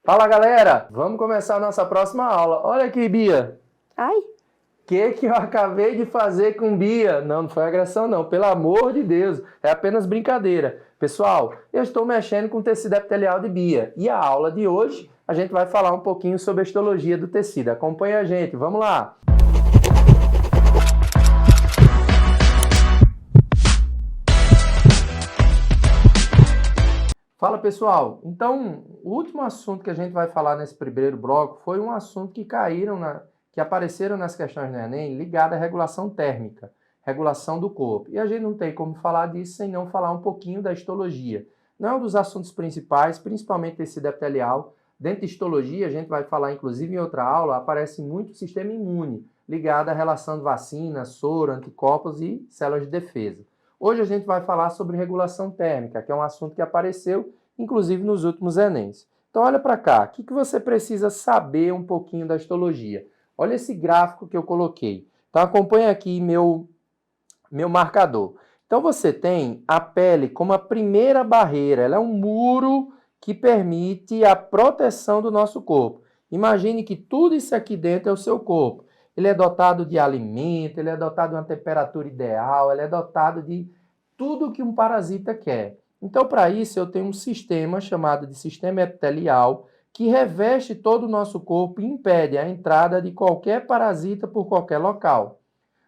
Fala, galera! Vamos começar a nossa próxima aula. Olha aqui, Bia. Ai, Que eu acabei de fazer com Bia? Não foi agressão, não. Pelo amor de Deus. É apenas brincadeira. Pessoal, eu estou mexendo com o tecido epitelial de Bia. E a aula de hoje, a gente vai falar um pouquinho sobre a histologia do tecido. Acompanha a gente. Vamos lá! Fala, pessoal. Então, o último assunto que a gente vai falar nesse primeiro bloco foi um assunto que apareceram nas questões do Enem ligado à regulação térmica, regulação do corpo. E a gente não tem como falar disso sem não falar um pouquinho da histologia. Não é um dos assuntos principais, principalmente tecido epitelial. Dentro de histologia, a gente vai falar, inclusive em outra aula, aparece muito o sistema imune, ligado à relação de vacina, soro, anticorpos e células de defesa. Hoje a gente vai falar sobre regulação térmica, que é um assunto que apareceu, inclusive, nos últimos Enems. Então, olha para cá. O que você precisa saber um pouquinho da histologia? Olha esse gráfico que eu coloquei. Então, acompanha aqui meu marcador. Então, você tem a pele como a primeira barreira. Ela é um muro que permite a proteção do nosso corpo. Imagine que tudo isso aqui dentro é o seu corpo. Ele é dotado de alimento, ele é dotado de uma temperatura ideal, ele é dotado de tudo que um parasita quer. Então, para isso, eu tenho um sistema chamado de sistema epitelial que reveste todo o nosso corpo e impede a entrada de qualquer parasita por qualquer local.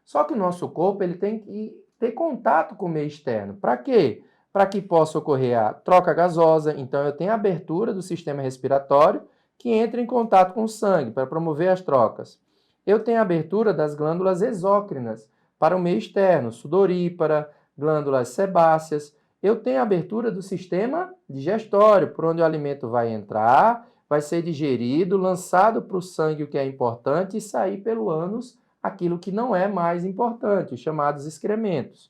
Só que o nosso corpo ele tem que ter contato com o meio externo. Para quê? Para que possa ocorrer a troca gasosa. Então, eu tenho a abertura do sistema respiratório que entra em contato com o sangue para promover as trocas. Eu tenho a abertura das glândulas exócrinas para o meio externo, sudorípara, glândulas sebáceas. Eu tenho a abertura do sistema digestório, por onde o alimento vai entrar, vai ser digerido, lançado para o sangue, o que é importante, e sair pelo ânus aquilo que não é mais importante, os chamados excrementos.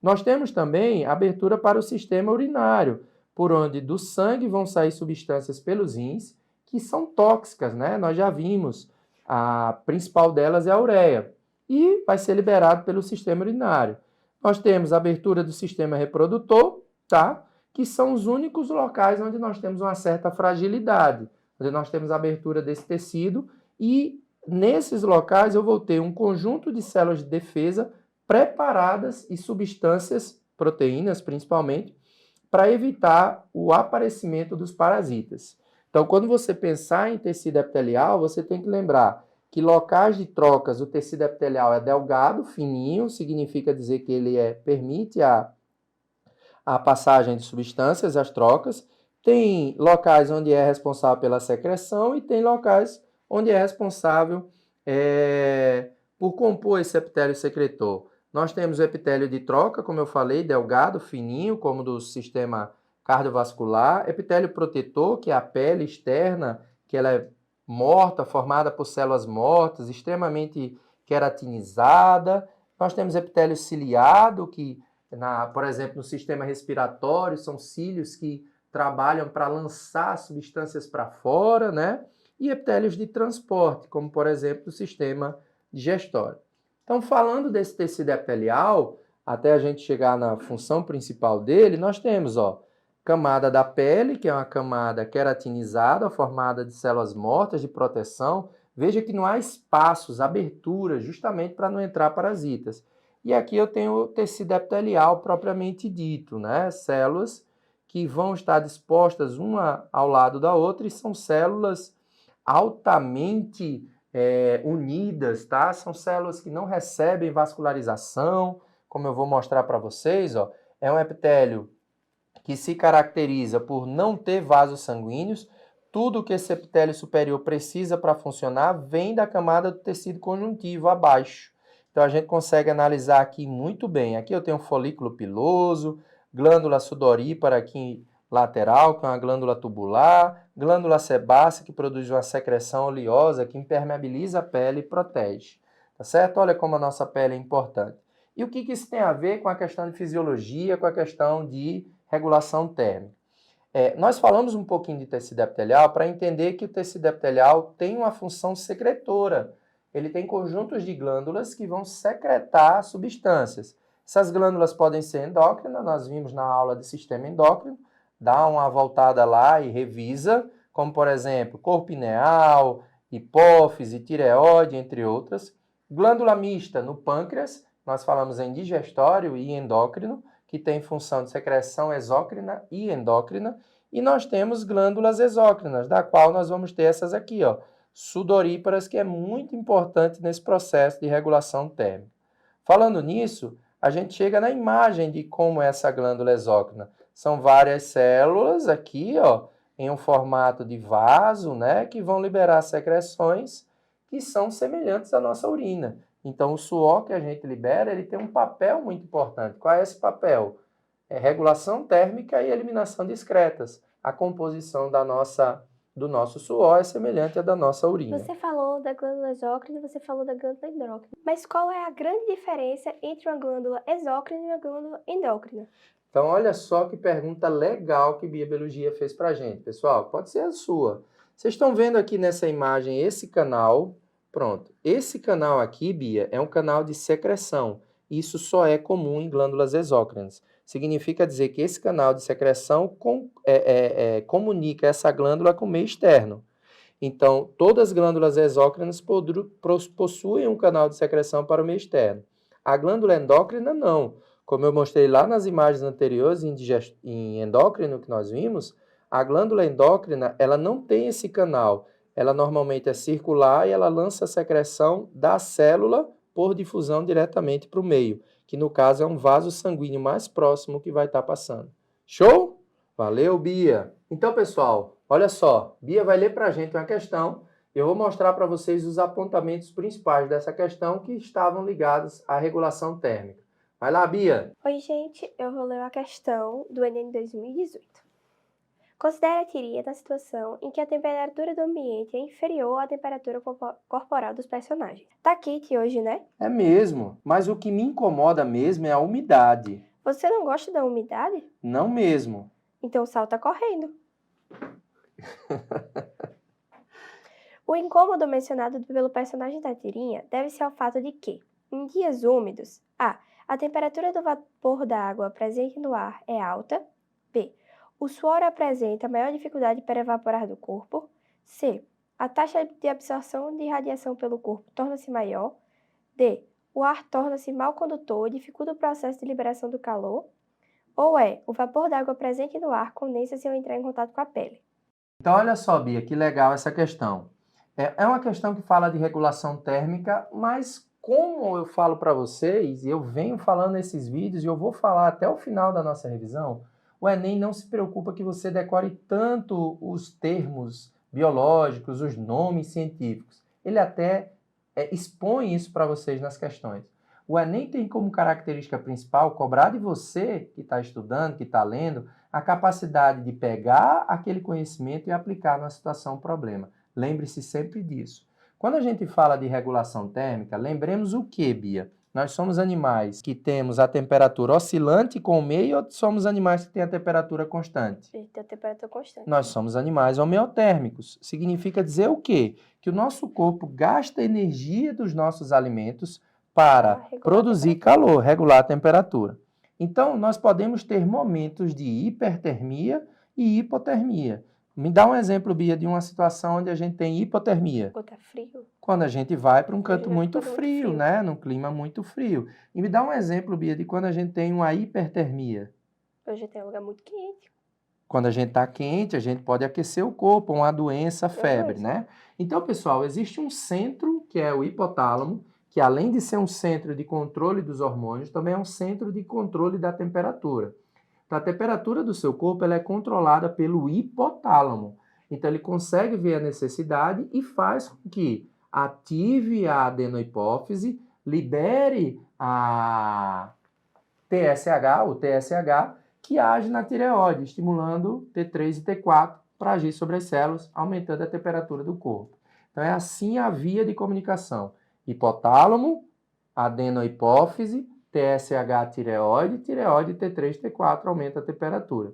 Nós temos também abertura para o sistema urinário, por onde do sangue vão sair substâncias pelos rins que são tóxicas, né? Nós já vimos, a principal delas é a ureia, e vai ser liberado pelo sistema urinário. Nós temos a abertura do sistema reprodutor, tá? Que são os únicos locais onde nós temos uma certa fragilidade, onde nós temos a abertura desse tecido e nesses locais eu vou ter um conjunto de células de defesa preparadas e substâncias, proteínas principalmente, para evitar o aparecimento dos parasitas. Então, quando você pensar em tecido epitelial, você tem que lembrar que locais de trocas, o tecido epitelial é delgado, fininho, significa dizer que ele permite a passagem de substâncias, as trocas. Tem locais onde é responsável pela secreção e tem locais onde é responsável por compor esse epitélio secretor. Nós temos o epitélio de troca, como eu falei, delgado, fininho, como do sistema cardiovascular. Epitélio protetor, que é a pele externa, que ela é morta, formada por células mortas, extremamente queratinizada. Nós temos epitélio ciliado, que, por exemplo, no sistema respiratório, são cílios que trabalham para lançar substâncias para fora, né? E epitélios de transporte, como, por exemplo, o sistema digestório. Então, falando desse tecido epitelial, até a gente chegar na função principal dele, nós temos, camada da pele, que é uma camada queratinizada, formada de células mortas de proteção. Veja que não há espaços, aberturas, justamente para não entrar parasitas. E aqui eu tenho o tecido epitelial propriamente dito, né? Células que vão estar dispostas uma ao lado da outra e são células altamente unidas, tá? São células que não recebem vascularização, como eu vou mostrar para vocês, é um epitélio que se caracteriza por não ter vasos sanguíneos. Tudo que esse epitélio superior precisa para funcionar vem da camada do tecido conjuntivo abaixo. Então a gente consegue analisar aqui muito bem. Aqui eu tenho um folículo piloso, glândula sudorípara aqui lateral, que é uma glândula tubular, glândula sebácea, que produz uma secreção oleosa que impermeabiliza a pele e protege. Tá certo? Olha como a nossa pele é importante. E o que isso tem a ver com a questão de fisiologia, com a questão de regulação térmica? Nós falamos um pouquinho de tecido epitelial para entender que o tecido epitelial tem uma função secretora. Ele tem conjuntos de glândulas que vão secretar substâncias. Essas glândulas podem ser endócrinas, nós vimos na aula de sistema endócrino. Dá uma voltada lá e revisa como por exemplo, corpo pineal, hipófise, tireoide, entre outras. Glândula mista no pâncreas, nós falamos em digestório e endócrino, que tem função de secreção exócrina e endócrina. E nós temos glândulas exócrinas, da qual nós vamos ter essas aqui, ó, sudoríparas, que é muito importante nesse processo de regulação térmica. Falando nisso, a gente chega na imagem de como é essa glândula exócrina. São várias células aqui, ó, em um formato de vaso, né, que vão liberar secreções que são semelhantes à nossa urina. Então, o suor que a gente libera, ele tem um papel muito importante. Qual é esse papel? É regulação térmica e eliminação de excretas. A composição do nosso suor é semelhante à da nossa urina. Você falou da glândula exócrina e você falou da glândula endócrina. Mas qual é a grande diferença entre uma glândula exócrina e uma glândula endócrina? Então, olha só que pergunta legal que Bia Biologia fez pra gente. Pessoal, pode ser a sua. Vocês estão vendo aqui nessa imagem esse canal? Pronto. Esse canal aqui, Bia, é um canal de secreção. Isso só é comum em glândulas exócrinas. Significa dizer que esse canal de secreção comunica essa glândula com o meio externo. Então, todas as glândulas exócrinas possuem um canal de secreção para o meio externo. A glândula endócrina, não. Como eu mostrei lá nas imagens anteriores, em endócrino que nós vimos, a glândula endócrina, ela não tem esse canal. Ela normalmente é circular e ela lança a secreção da célula por difusão diretamente para o meio, que no caso é um vaso sanguíneo mais próximo que vai estar passando. Show? Valeu, Bia! Então, pessoal, olha só, Bia vai ler para a gente uma questão. Eu vou mostrar para vocês os apontamentos principais dessa questão que estavam ligados à regulação térmica. Vai lá, Bia! Oi, gente, eu vou ler a questão do Enem 2018. Considere a tiria na situação em que a temperatura do ambiente é inferior à temperatura corporal dos personagens. Tá quente hoje, né? É mesmo, mas o que me incomoda mesmo é a umidade. Você não gosta da umidade? Não mesmo. Então o sal tá correndo. O incômodo mencionado pelo personagem da tirinha deve-se ao fato de que, em dias úmidos, a temperatura do vapor da água presente no ar é alta, b. O suor apresenta maior dificuldade para evaporar do corpo, c. A taxa de absorção de radiação pelo corpo torna-se maior, d. O ar torna-se mal condutor e dificulta o processo de liberação do calor, ou o vapor d'água presente no ar condensa-se ao entrar em contato com a pele. Então, olha só, Bia, que legal essa questão. É uma questão que fala de regulação térmica, mas como eu falo para vocês, e eu venho falando nesses vídeos, e eu vou falar até o final da nossa revisão, o Enem não se preocupa que você decore tanto os termos biológicos, os nomes científicos. Ele até expõe isso para vocês nas questões. O Enem tem como característica principal cobrar de você, que está estudando, que está lendo, a capacidade de pegar aquele conhecimento e aplicar numa situação problema. Lembre-se sempre disso. Quando a gente fala de regulação térmica, lembremos o que, Bia? Nós somos animais que temos a temperatura oscilante com o meio ou somos animais que têm a temperatura constante? Tem a temperatura constante. Nós somos animais homeotérmicos. Significa dizer o quê? Que o nosso corpo gasta energia dos nossos alimentos para produzir calor, regular a temperatura. Então, nós podemos ter momentos de hipertermia e hipotermia. Me dá um exemplo, Bia, de uma situação onde a gente tem hipotermia. Quando tá frio. Quando a gente vai para um canto muito frio, né? Num clima muito frio. E me dá um exemplo, Bia, de quando a gente tem uma hipertermia. Hoje tem um lugar muito quente. Quando a gente está quente, a gente pode aquecer o corpo, uma doença, febre, né? Então, pessoal, existe um centro, que é o hipotálamo, que além de ser um centro de controle dos hormônios, também é um centro de controle da temperatura. Então, a temperatura do seu corpo ela é controlada pelo hipotálamo. Então, ele consegue ver a necessidade e faz com que ative a adenohipófise, libere a TSH, o TSH, que age na tireoide, estimulando T3 e T4 para agir sobre as células, aumentando a temperatura do corpo. Então, é assim a via de comunicação. Hipotálamo, adenohipófise, TSH, tireoide, tireoide, T3, T4, aumenta a temperatura.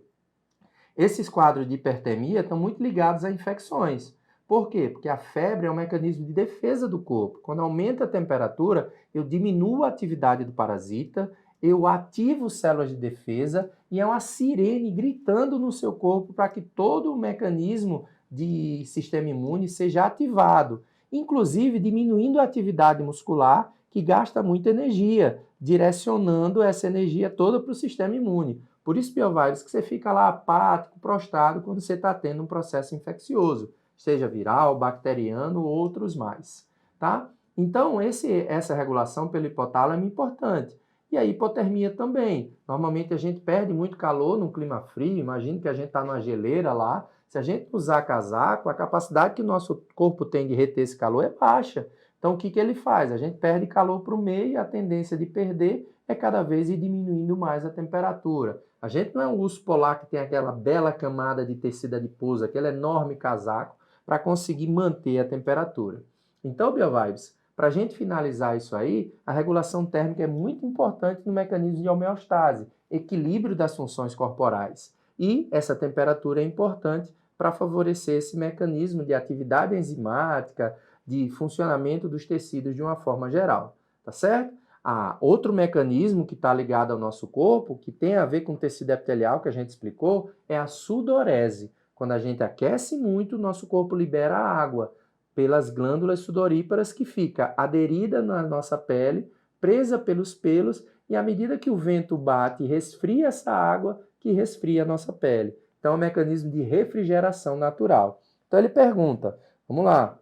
Esses quadros de hipertermia estão muito ligados a infecções. Por quê? Porque a febre é um mecanismo de defesa do corpo. Quando aumenta a temperatura, eu diminuo a atividade do parasita, eu ativo células de defesa e é uma sirene gritando no seu corpo para que todo o mecanismo de sistema imune seja ativado, inclusive diminuindo a atividade muscular, que gasta muita energia, direcionando essa energia toda para o sistema imune. Por isso, Biovares, que você fica lá apático, prostrado, quando você está tendo um processo infeccioso, seja viral, bacteriano ou outros mais, tá? Então, essa regulação pelo hipotálamo é importante. E a hipotermia também. Normalmente a gente perde muito calor num clima frio, imagina que a gente está numa geleira lá. Se a gente usar casaco, a capacidade que o nosso corpo tem de reter esse calor é baixa. Então, o que ele faz? A gente perde calor para o meio e a tendência de perder é cada vez ir diminuindo mais a temperatura. A gente não é um urso polar que tem aquela bela camada de tecido adiposo, aquele enorme casaco, para conseguir manter a temperatura. Então, Biovibes, para a gente finalizar isso aí, a regulação térmica é muito importante no mecanismo de homeostase, equilíbrio das funções corporais. E essa temperatura é importante para favorecer esse mecanismo de atividade enzimática, de funcionamento dos tecidos de uma forma geral, tá certo? Outro mecanismo que está ligado ao nosso corpo, que tem a ver com o tecido epitelial, que a gente explicou, é a sudorese. Quando a gente aquece muito, o nosso corpo libera água pelas glândulas sudoríparas que fica aderida na nossa pele, presa pelos pelos, e à medida que o vento bate e resfria essa água, que resfria a nossa pele. Então é um mecanismo de refrigeração natural. Então ele pergunta, vamos lá,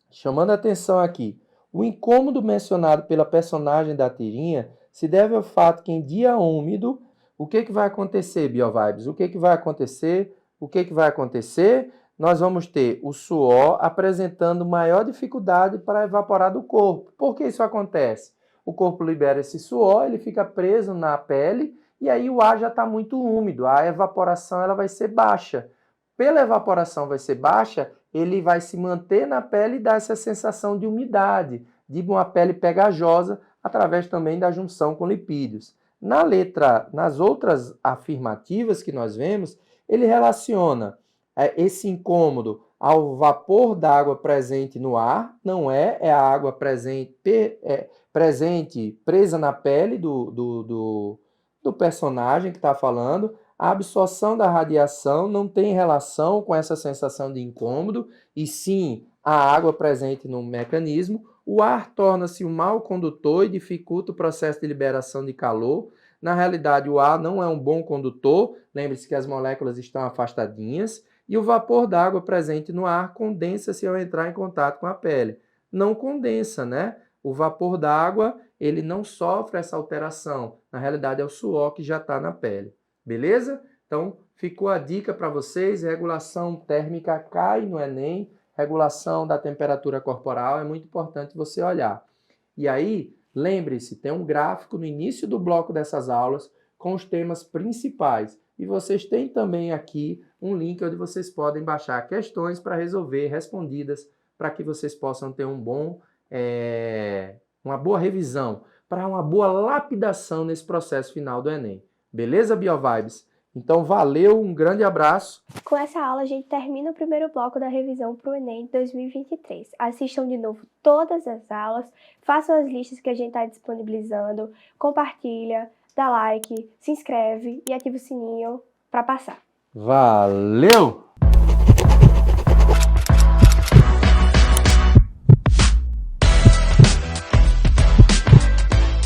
chamando a atenção aqui, o incômodo mencionado pela personagem da tirinha se deve ao fato que em dia úmido, o que vai acontecer, Biovibes? O que vai acontecer? O que vai acontecer? Nós vamos ter o suor apresentando maior dificuldade para evaporar do corpo. Por que isso acontece? O corpo libera esse suor, ele fica preso na pele e aí o ar já está muito úmido, a evaporação ela vai ser baixa. Pela evaporação vai ser baixa, ele vai se manter na pele e dar essa sensação de umidade, de uma pele pegajosa, através também da junção com lipídios. Nas outras afirmativas que nós vemos, ele relaciona esse incômodo ao vapor d'água presente no ar, não é a água presente presa na pele do personagem que está falando. A absorção da radiação não tem relação com essa sensação de incômodo, e sim a água presente no mecanismo. O ar torna-se um mau condutor e dificulta o processo de liberação de calor. Na realidade, o ar não é um bom condutor, lembre-se que as moléculas estão afastadinhas, e o vapor d'água presente no ar condensa-se ao entrar em contato com a pele. Não condensa, né? O vapor d'água, ele não sofre essa alteração. Na realidade, é o suor que já está na pele. Beleza? Então, ficou a dica para vocês. Regulação térmica cai no Enem. Regulação da temperatura corporal é muito importante você olhar. E aí, lembre-se, tem um gráfico no início do bloco dessas aulas com os temas principais. E vocês têm também aqui um link onde vocês podem baixar questões para resolver, respondidas, para que vocês possam ter uma boa revisão, para uma boa lapidação nesse processo final do Enem. Beleza, Biovibes? Então, valeu, um grande abraço. Com essa aula, a gente termina o primeiro bloco da revisão para o Enem 2023. Assistam de novo todas as aulas, façam as listas que a gente está disponibilizando, compartilha, dá like, se inscreve e ativa o sininho para passar. Valeu!